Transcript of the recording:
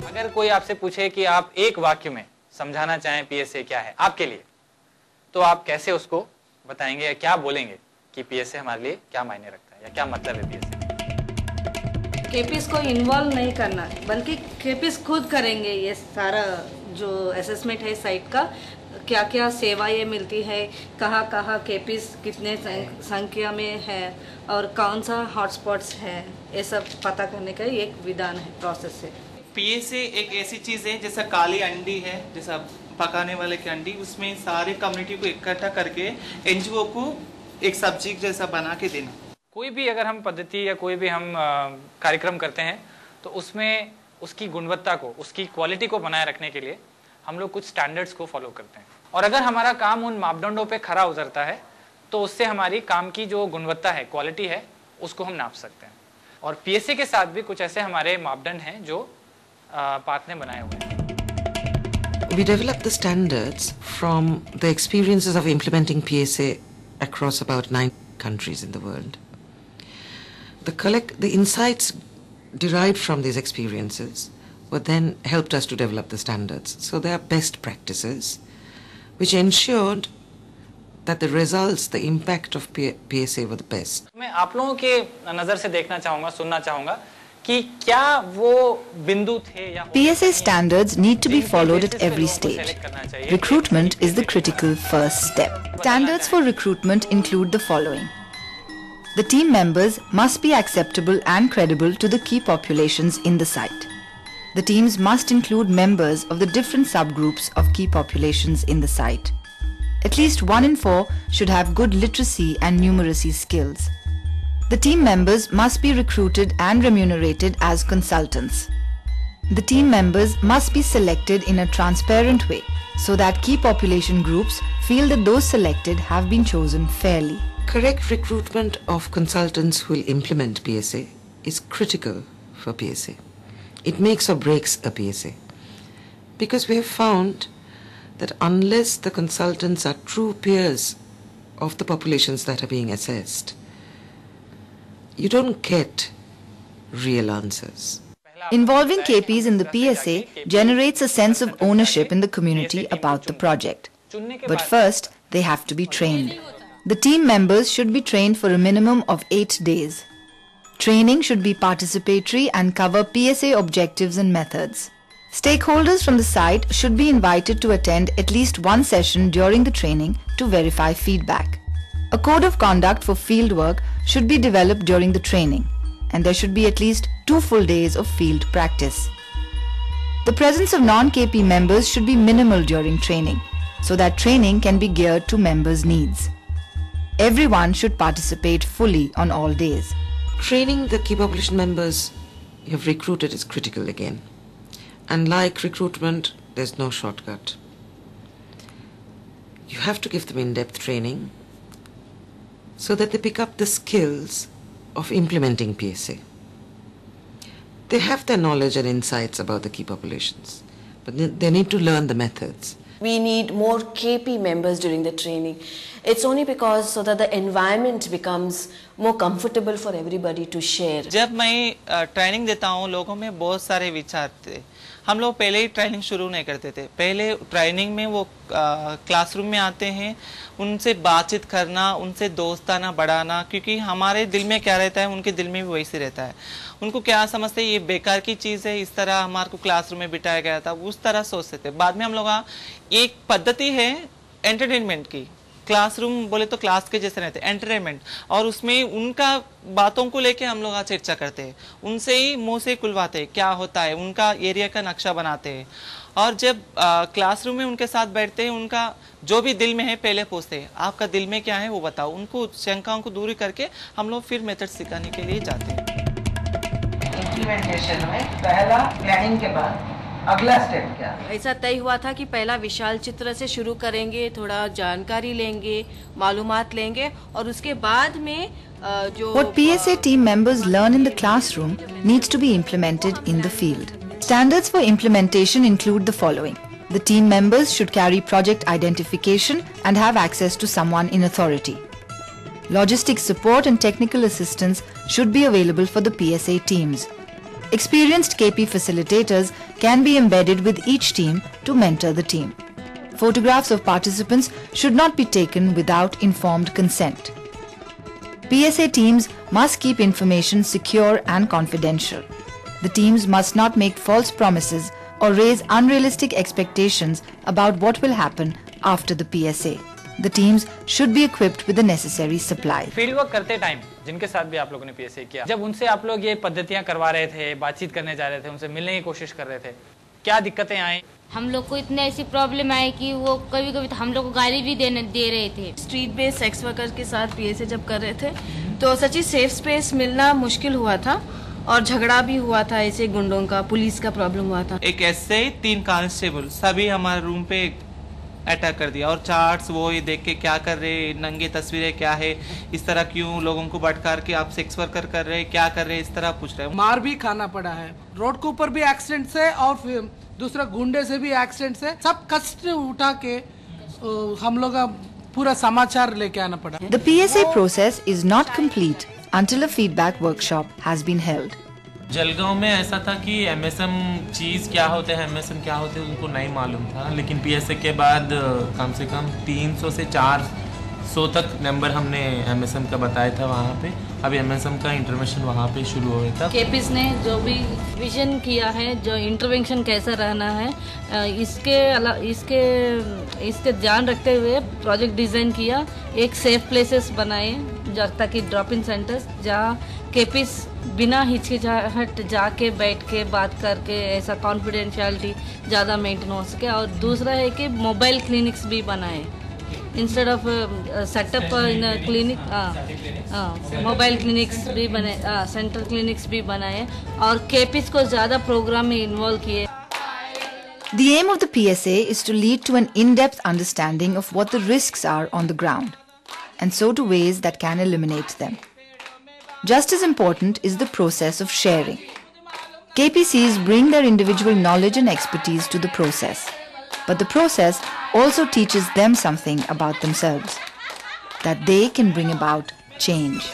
अगर कोई आपसे पूछे कि आप एक वाक्य में समझाना चाहें पीएसए क्या है आपके लिए, तो आप कैसे उसको बताएंगे या क्या बोलेंगे कि पीएसए हमारे लिए क्या मायने रखता है या क्या मतलब है पीएसए? केपीएस को इन्वॉल्व नहीं करना है, बल्कि केपीएस खुद करेंगे ये सारा जो असेसमेंट है साइट का, क्या क्या सेवाएं मिलती है, कहाँ कहाँ केपीएस कितने संख्या में है और कौन सा हॉटस्पॉट्स है, ये सब पता करने का एक विधान है, प्रोसेस है। पीएसए एक ऐसी चीज़ है जैसा काली अंडी है, जैसा पकाने वाले की अंडी, उसमें सारे कम्युनिटी को इकट्ठा करके एनजीओ को एक सब्जेक्ट जैसा बना के देना। कोई भी अगर हम पद्धति या कोई भी हम कार्यक्रम करते हैं तो उसमें उसकी गुणवत्ता को, उसकी क्वालिटी को बनाए रखने के लिए हम लोग कुछ स्टैंडर्ड्स को फॉलो करते हैं, और अगर हमारा काम उन मापदंडों पे खरा उतरता है तो उससे हमारी काम की जो गुणवत्ता है, क्वालिटी है, उसको हम नाप सकते हैं। और पीएसए के साथ भी कुछ ऐसे हमारे मापदंड हैं जो पार्थ ने बनाए हुए हैं। We developed the standards from the experiences of implementing PSA across about 9 countries in the world. The insights derived from these experiences were then helped us to develop the standards. So they are best practices which ensured that the results, the impact of PSA were the best. मैं आप लोगों के नजर से देखना चाहूंगा, सुनना चाहूंगा कि क्या वो बिंदु थे या PSA standards need to be followed at every stage. Recruitment is the critical first step. Standards for recruitment include the following. The team members must be acceptable and credible to the key populations in the site. The teams must include members of the different subgroups of key populations in the site. At least 1 in 4 should have good literacy and numeracy skills. The team members must be recruited and remunerated as consultants. The team members must be selected in a transparent way so that key population groups feel that those selected have been chosen fairly. Correct recruitment of consultants who will implement PSA is critical for PSA. It makes or breaks a PSA. Because we have found that unless the consultants are true peers of the populations that are being assessed, you don't get real answers. Involving KPs in the PSA generates a sense of ownership in the community about the project. But first, they have to be trained. The team members should be trained for a minimum of 8 days. Training should be participatory and cover PSA objectives and methods. Stakeholders from the site should be invited to attend at least one session during the training to verify feedback. A code of conduct for fieldwork should be developed during the training, and there should be at least 2 full days of field practice. The presence of non-KP members should be minimal during training, so that training can be geared to members' needs. Everyone should participate fully on all days. Training the key population members you have recruited is critical again. And like recruitment, there's no shortcut. You have to give them in-depth training so that they pick up the skills of implementing PSA. They have their knowledge and insights about the key populations, but they need to learn the methods. We need more KP members during the training. It's only because so that the environment becomes more comfortable for everybody to share. जब मैं training देता हूँ, लोगों में बहुत सारे विचार थे। हम लोग पहले ही ट्रेनिंग शुरू नहीं करते थे। पहले ट्रेनिंग में वो क्लासरूम में आते हैं, उनसे बातचीत करना, उनसे दोस्ताना बढ़ाना, क्योंकि हमारे दिल में क्या रहता है उनके दिल में भी वैसे रहता है। उनको क्या समझते हैं ये बेकार की चीज़ है, इस तरह हमारे को क्लासरूम में बिठाया गया था, उस तरह सोचते थे। बाद में हम लोग एक पद्धति है एंटरटेनमेंट की, क्लासरूम बोले तो क्लास के जैसे रहते हैं, एंटरटेनमेंट, और उसमें उनका बातों को लेके हम लोग चर्चा करते हैं, उनसे ही मुंह से खुलवाते हैं क्या होता है, उनका एरिया का नक्शा बनाते हैं। और जब क्लासरूम में उनके साथ बैठते हैं, उनका जो भी दिल में है पहले पूछते हैं आपका दिल में क्या है वो बताओ, उनको शंकाओं को दूर करके हम लोग फिर मेथड सिखाने के लिए जाते हैं। इम्प्लीमेंटेशन में पहला प्लानिंग के बाद अगला स्टेप क्या? ऐसा तय हुआ था कि पहला विशाल चित्र से शुरू करेंगे, थोड़ा जानकारी लेंगे, मालूमात लेंगे और उसके बाद में जो What PSA team members learn in the classroom needs to be implemented in the field. Standards for implementation include the following. The team members should carry project identification and have access to someone in authority. Logistic support and technical assistance should be available for the PSA teams. Experienced KP facilitators can be embedded with each team to mentor the team. Photographs of participants should not be taken without informed consent. PSA teams must keep information secure and confidential. The teams must not make false promises or raise unrealistic expectations about what will happen after the PSA. The teams should be equipped with the necessary supply. Field work करते time जिनके साथ भी आप लोगों ने PSA किया, जब उनसे आप लोग ये पद्धतियां करवा रहे थे, बातचीत करने जा रहे थे, उनसे मिलने की कोशिश कर रहे थे, क्या दिक्कतें आई? हम लोग को इतने ऐसी प्रॉब्लम आई कि वो कभी कभी हम लोग को गाली भी दे रहे थे। स्ट्रीट बेस्ड सेक्स वर्कर के साथ PSA जब कर रहे थे तो सच्ची सेफ स्पेस मिलना मुश्किल हुआ था और झगड़ा भी हुआ था, ऐसे गुंडों का, पुलिस का प्रॉब्लम हुआ था। एक ऐसे 3 कांस्टेबल सभी हमारे रूम पे अटैक कर दिया और चार्ट्स वो ये देख के क्या कर रहे, नंगे तस्वीरें क्या है, इस तरह क्यों लोगों को भटकार के आप सेक्स वर्कर कर रहे, क्या कर रहे, इस तरह पूछ रहे हैं। मार भी खाना पड़ा है, रोड के ऊपर भी एक्सीडेंट से और फिर दूसरा गुंडे से भी एक्सीडेंट से, सब कष्ट उठा के हम लोग पूरा समाचार लेके आना पड़ा। The PSA process is not complete until a feedback workshop has been held. Jalgaon में ऐसा था कि MSM चीज़ क्या होते हैं, MSM क्या होते हैं उनको नहीं मालूम था, लेकिन PSA के बाद कम से कम 300 से 400 तक नंबर हमने MSM का बताया था वहाँ पे। अभी MSM का इंटरवेंशन वहाँ पे शुरू हो गया था। केपीस ने जो भी विजन किया है, जो इंटरवेंशन कैसा रहना है, इसके ध्यान रखते हुए प्रोजेक्ट डिज़ाइन किया। एक सेफ प्लेसेस बनाए ताकि ड्रॉप इन सेंटर्स जहाँ केपीस बिना हिचकिचाहट जाके बैठ के बात करके ऐसा कॉन्फिडेंशियलिटी ज़्यादा मेंटेन हो सके। और दूसरा है कि मोबाइल क्लिनिक्स भी बनाए, instead of setup in clinic, mobile clinics भी बने, सेंटर क्लिनिक्स भी बनाए और केपीस को ज़्यादा प्रोग्राम में इन्वॉल्व किए। The aim of the PSA is to lead to an in-depth understanding of what the risks are on the ground, and so to ways that can eliminate them. Just as important is the process of sharing. KPCs bring their individual knowledge and expertise to the process, but the process also teaches them something about themselves, that they can bring about change.